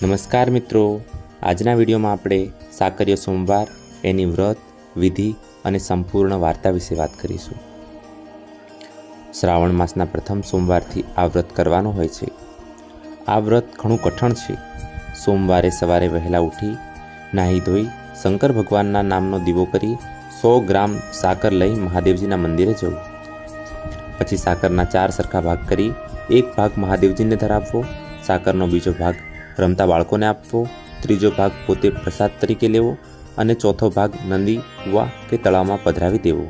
નમસ્કાર મિત્રો, આજના વિડીયોમાં આપણે સાકરીયો સોમવાર, એની વ્રત, વિધિ અને સંપૂર્ણ વાર્તા વિશે વાત કરીશું. શ્રાવણ માસના પ્રથમ સોમવારથી આ વ્રત કરવાનો હોય છે. આ વ્રત ઘણું કઠણ છે. સોમવારે સવારે વહેલા ઉઠી નાહી ધોઈ શંકર ભગવાનના નામનો દીવો કરી 100 ગ્રામ સાકર લઈ મહાદેવજીના મંદિરે જવું. પછી સાકરના 4 સરખા ભાગ કરી એક ભાગ મહાદેવજીને ધરાવવો, સાકરનો બીજો ભાગ રમતા બાળકોને આપવો, ત્રીજો ભાગ પોતે પ્રસાદ તરીકે લેવો અને ચોથો ભાગ નદી, કૂવા કે તળાવમાં પધરાવી દેવો.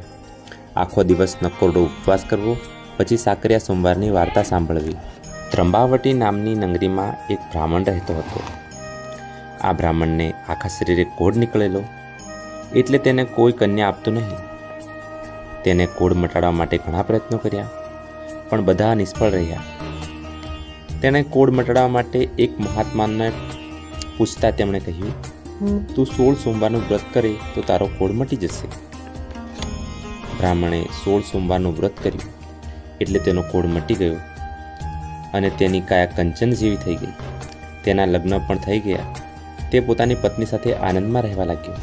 આખો દિવસ નકોરડો ઉપવાસ કરવો. પછી સાકરિયા સોમવારની વાર્તા સાંભળવી. ત્રંબાવટી નામની નગરીમાં એક બ્રાહ્મણ રહેતો હતો. આ બ્રાહ્મણને આખા શરીરે કોઢ નીકળેલો, એટલે તેને કોઈ કન્યા આપતું નહીં. તેને કોઢ મટાડવા માટે ઘણા પ્રયત્નો કર્યા, પણ બધા નિષ્ફળ રહ્યા. તેણે કોઢ મટાડવા માટે એક મહાત્માને પૂછતા તેમણે કહ્યું, તું 16 સોમવારનું વ્રત કરે તો તારો કોઢ મટી જશે. બ્રાહ્મણે 16 સોમવારનું વ્રત કર્યું એટલે તેનો કોઢ મટી ગયો અને તેની કાયા કંચન જેવી થઈ ગઈ. તેના લગ્ન પણ થઈ ગયા. તે પોતાની પત્ની સાથે આનંદમાં રહેવા લાગ્યો.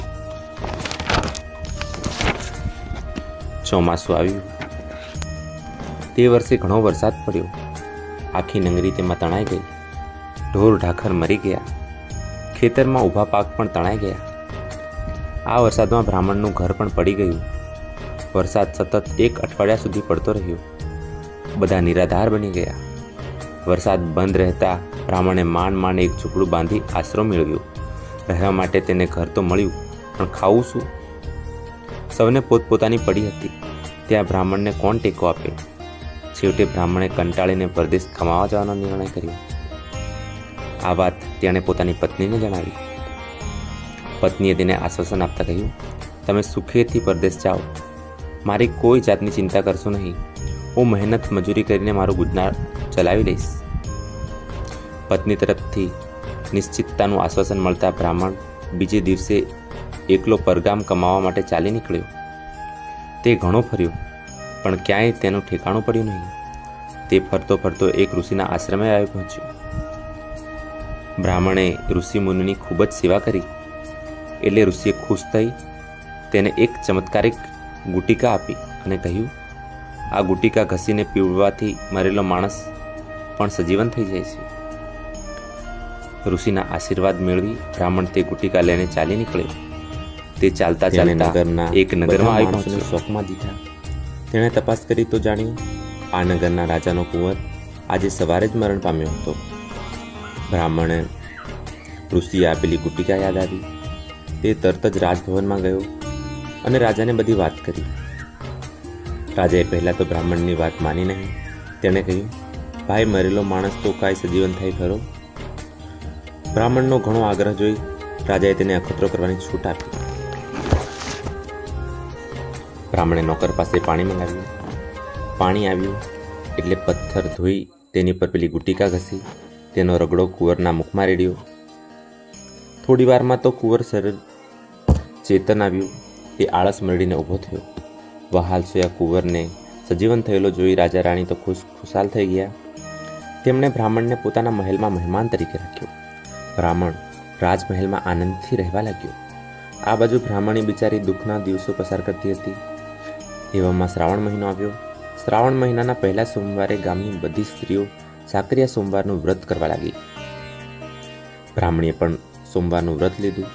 ચોમાસું આવ્યું. તે વર્ષે ઘણો વરસાદ પડ્યો. આખી નગરી તેમાં તણાઈ ગઈ. ઢોર ઢાખર મરી ગયા. ખેતરમાં ઊભા પાક પણ તણાઈ ગયા. આ વરસાદમાં બ્રાહ્મણનું ઘર પણ પડી ગયું. વરસાદ સતત 1 અઠવાડિયા સુધી પડતો રહ્યો. બધા નિરાધાર બની ગયા. વરસાદ બંધ રહેતા બ્રાહ્મણે માંડ એક ઝૂંપડું બાંધી આશરો મેળવ્યો. રહેવા માટે તેને ઘર તો મળ્યું, પણ ખાવું શું? સૌને પોતપોતાની પડી હતી. ત્યાં બ્રાહ્મણને કોણ ટેકો આપે? છેવટે બ્રાહ્મણે કંટાળીને પરદેશ કમાવા જવાનો નિર્ણય કર્યો. આ વાત તેણે પોતાની પત્નીને જણાવી. પત્નીએ તેને આશ્વાસન આપતા કહ્યું, તમે સુખેથી પરદેશ જાઓ. મારી કોઈ જાતની ચિંતા કરશો નહીં. હું મહેનત મજૂરી કરીને મારું ગુજરાન ચલાવી લઈશ. પત્ની તરફથી નિશ્ચિતતાનું આશ્વાસન મળતા બ્રાહ્મણ બીજે દિવસે એકલો પરગામ કમાવા માટે ચાલી નીકળ્યો. તે ઘણો ફર્યો, પણ ક્યાંય તેનું ઠેકાણું પડ્યું નહીં. તે ફરતો ફરતો એક ઋષિના આશ્રમે આવી પહોંચ્યો. બ્રાહ્મણે ઋષિ મુનિની ખૂબ જ સેવા કરી, એટલે ઋષિએ ખુશ થઈ તેને એક ચમત્કારિક ગુટિકા આપી અને કહ્યું, આ ગુટિકા ઘસીને પીવવાથી મરેલો માણસ પણ સજીવન થઈ જાય છે. ઋષિના આશીર્વાદ મેળવી બ્રાહ્મણ તે ગુટિકા લઈને ચાલી નીકળ્યો. તે ચાલતા ચાલતા એક નગરમાં આવી પહોંચ્યો. શોકમાં દીધા. તેણે તપાસ કરી તો જાણ્યું, આ નગરના રાજાનો કુંવર આજે સવારે જ મરણ પામ્યો હતો. બ્રાહ્મણે ઋષિએ આપેલી ગુટિકા યાદ આવી. તે તરત જ રાજભવનમાં ગયો અને રાજાને બધી વાત કરી. રાજાએ પહેલાં તો બ્રાહ્મણની વાત માની નહીં. તેણે કહ્યું, ભાઈ, મરેલો માણસ તો કાંઈ સજીવન થાય ખરો? બ્રાહ્મણનો ઘણો આગ્રહ જોઈ રાજાએ તેને અખતરો કરવાની છૂટ આપી. બ્રાહ્મણે નોકર પાસે પાણી મંગાવ્યું. પાણી આવ્યું એટલે પથ્થર ધોઈ તેની પર પેલી ગુટિકા ઘસી તેનો રગડો કુંવરના મુખમાં રેડ્યો. થોડી વારમાં તો કુંવર શરીર ચેતન આવ્યું. તે આળસ મરડીને ઊભો થયો. વહાલ સોયા કુંવરને સજીવન થયેલો જોઈ રાજા રાણી તો ખુશાલ થઈ ગયા. તેમણે બ્રાહ્મણને પોતાના મહેલમાં મહેમાન તરીકે રાખ્યો. બ્રાહ્મણ રાજમહેલમાં આનંદથી રહેવા લાગ્યો. આ બાજુ બ્રાહ્મણી બિચારી દુઃખના દિવસો પસાર કરતી હતી. એવામાં શ્રાવણ મહિનો આવ્યો. શ્રાવણ મહિનાના પહેલા સોમવારે ગામની બધી સ્ત્રીઓ સાકરિયા સોમવારનું વ્રત કરવા લાગી. બ્રાહ્મણીએ પણ સોમવારનું વ્રત લીધું,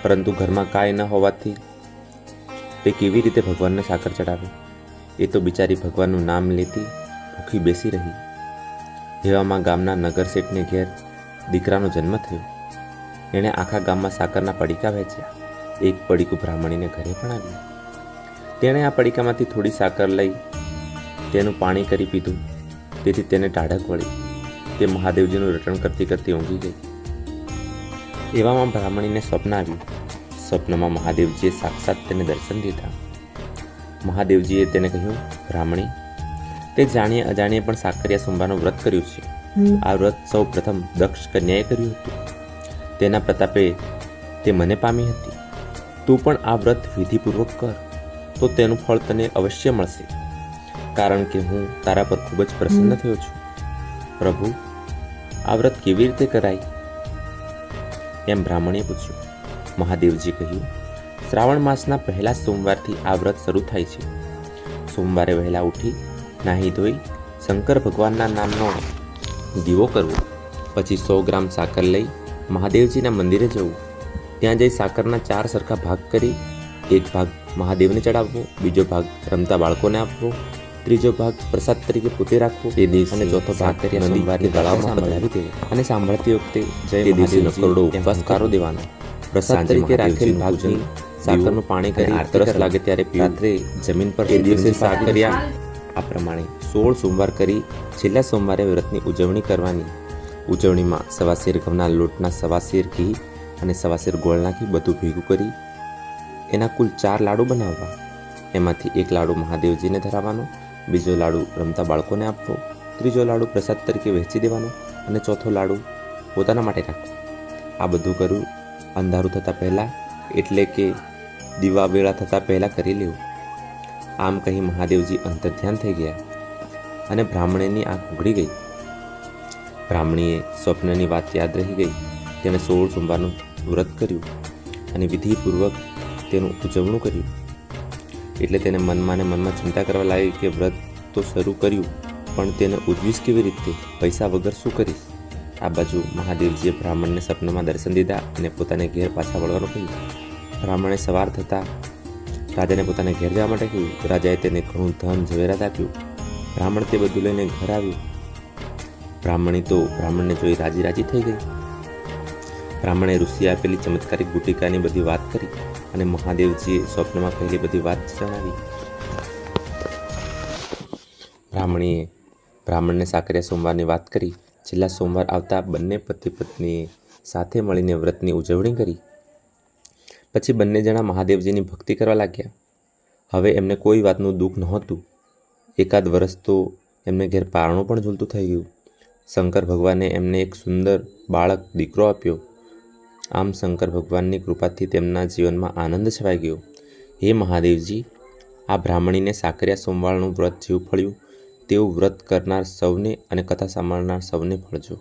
પરંતુ ઘરમાં કાંઈ ન હોવાથી તે કેવી રીતે ભગવાનને સાકર ચડાવે? એ તો બિચારી ભગવાનનું નામ લેતી ભૂખી બેસી રહી. એવામાં ગામના નગર શેઠને ઘેર દીકરાનો જન્મ થયો. એણે આખા ગામમાં સાકરના પડીકા વહેંચ્યા. એક પડીકું બ્રાહ્મણીને ઘરે પણ આવ્યું. તેણે આ પડીકામાંથી થોડી સાકર લઈ તેનું પાણી કરી પીધું. તેથી તેને ટાઢક વળી. તે મહાદેવજીનું રટણ કરતી કરતી ઊંઘી ગઈ. એવામાં બ્રાહ્મણીને સ્વપ્ન આવ્યું. સ્વપ્નમાં મહાદેવજીએ સાક્ષાત તેને દર્શન દીધા. મહાદેવજીએ તેને કહ્યું, બ્રાહ્મણી, તે જાણીએ અજાણીએ પણ સાકરિયા સોમવારનું વ્રત કર્યું છે. આ વ્રત સૌ પ્રથમ દક્ષ કન્યાએ કર્યું હતું. તેના પ્રતાપે તે મને પામી હતી. તું પણ આ વ્રત વિધિપૂર્વક કર તો તેનું ફળ તને અવશ્ય મળશે, કારણ કે હું તારા પર ખૂબ જ પ્રસન્ન થયો છું. પ્રભુ, આ વ્રત કેવી રીતે કરાય? એમ બ્રાહ્મણીએ પૂછ્યું. મહાદેવજી કહ્યું, શ્રાવણ માસના પહેલા સોમવારથી આ વ્રત શરૂ થાય છે. સોમવારે વહેલા ઉઠી નાહી ધોઈ શંકર ભગવાનના નામનો દીવો કરવો. પછી 100 ગ્રામ સાકર લઈ મહાદેવજીના મંદિરે જવું. ત્યાં જઈ સાકરના 4 સરખા ભાગ કરી એક ભાગ મહાદેવને ચડાવવો, બીજો ભાગ રમતા બાળકોને આપવો, ત્રીજો ભાગ પ્રસાદ તરીકે પોતે રાખવો તે દિવસે, અને ચોથો ભાગ કરી નદીવારની તળાવમાં પધરાવી દેવો. અને સાંભળતી વખતે જય મહાદેવનો કરોડો ઉપવાસ કારો દેવાનો. પ્રસાદ તરીકે રાખેલ ભાગની સાકરનું પાણી કરી તરસ લાગે ત્યારે રાત્રે જમીન પર તે દિવસે સાકરિયા આ પ્રમાણે 16 સોમવાર કરી છેલ્લા સોમવારે વ્રતની ઉજવણી કરવાની. ઉજવણીમાં સવાશેર ઘઉંના લોટના સવાશેર ઘી અને સવાશેર ગોળ નાખી બધું ભેગું કરી એના કુલ 4 લાડુ બનાવવા. એમાંથી એક લાડુ મહાદેવજીને ધરાવવાનો, બીજો લાડુ રમતા બાળકોને આપવો, ત્રીજો લાડુ પ્રસાદ તરીકે વહેંચી દેવાનો અને ચોથો લાડુ પોતાના માટે રાખવો. આ બધું કરવું અંધારું થતાં પહેલાં, એટલે કે દીવા વેળા થતાં પહેલાં કરી લેવું. આમ કહી મહાદેવજી અંતર્ધ્યાન થઈ ગયા અને બ્રાહ્મણીની આંખ ઉઘડી ગઈ. બ્રાહ્મણીએ સ્વપ્નની વાત યાદ રહી ગઈ. તેણે 16 સોમવારનું વ્રત કર્યું અને વિધિપૂર્વક તેનું ઉજવણું કર્યું. એટલે તેને મનમાં ને મનમાં ચિંતા કરવા લાગી કે વ્રત તો શરૂ કર્યું, પણ તેને ઉજવીશ કેવી રીતે? પૈસા વગર શું કરીશ? આ બાજુ મહાદેવજીએ બ્રાહ્મણને સપનામાં દર્શન દીધા અને પોતાને ઘેર પાછા વળવાનું કહ્યું. બ્રાહ્મણે સવાર થતાં રાજાને પોતાને ઘેર જવા માટે કહ્યું. રાજાએ તેને ઘણું ધન ઝવેરાત આપ્યું. બ્રાહ્મણ તે બધું લઈને ઘર આવ્યું. બ્રાહ્મણી તો બ્રાહ્મણને જોઈ રાજી થઈ ગઈ. બ્રાહ્મણે ઋષિએ આપેલી ચમત્કારિક ગુટિકાની બધી વાત કરી અને મહાદેવજીએ સ્વપ્નમાં કહેલી બધી વાત જણાવી. બ્રાહ્મણીએ બ્રાહ્મણને સાકરિયા સોમવારની વાત કરી. છેલ્લા સોમવાર આવતા બંને પતિ પત્નીએ સાથે મળીને વ્રતની ઉજવણી કરી. પછી બંને જણા મહાદેવજીની ભક્તિ કરવા લાગ્યા. હવે એમને કોઈ વાતનું દુઃખ નહોતું. એકાદ વર્ષ તો એમને ઘેર પારણું પણ ઝૂલતું થઈ ગયું. શંકર ભગવાને એમને એક સુંદર બાળક દીકરો આપ્યો. આમ શંકર ભગવાનની કૃપાથી તેમના જીવનમાં આનંદ છવાઈ ગયો. હે મહાદેવજી, આ બ્રાહ્મણીને સાકરિયા સોમવારનું વ્રત જેવું ફળ્યું તેવું વ્રત કરનાર સૌને અને કથા સાંભળનાર સૌને ફળજો.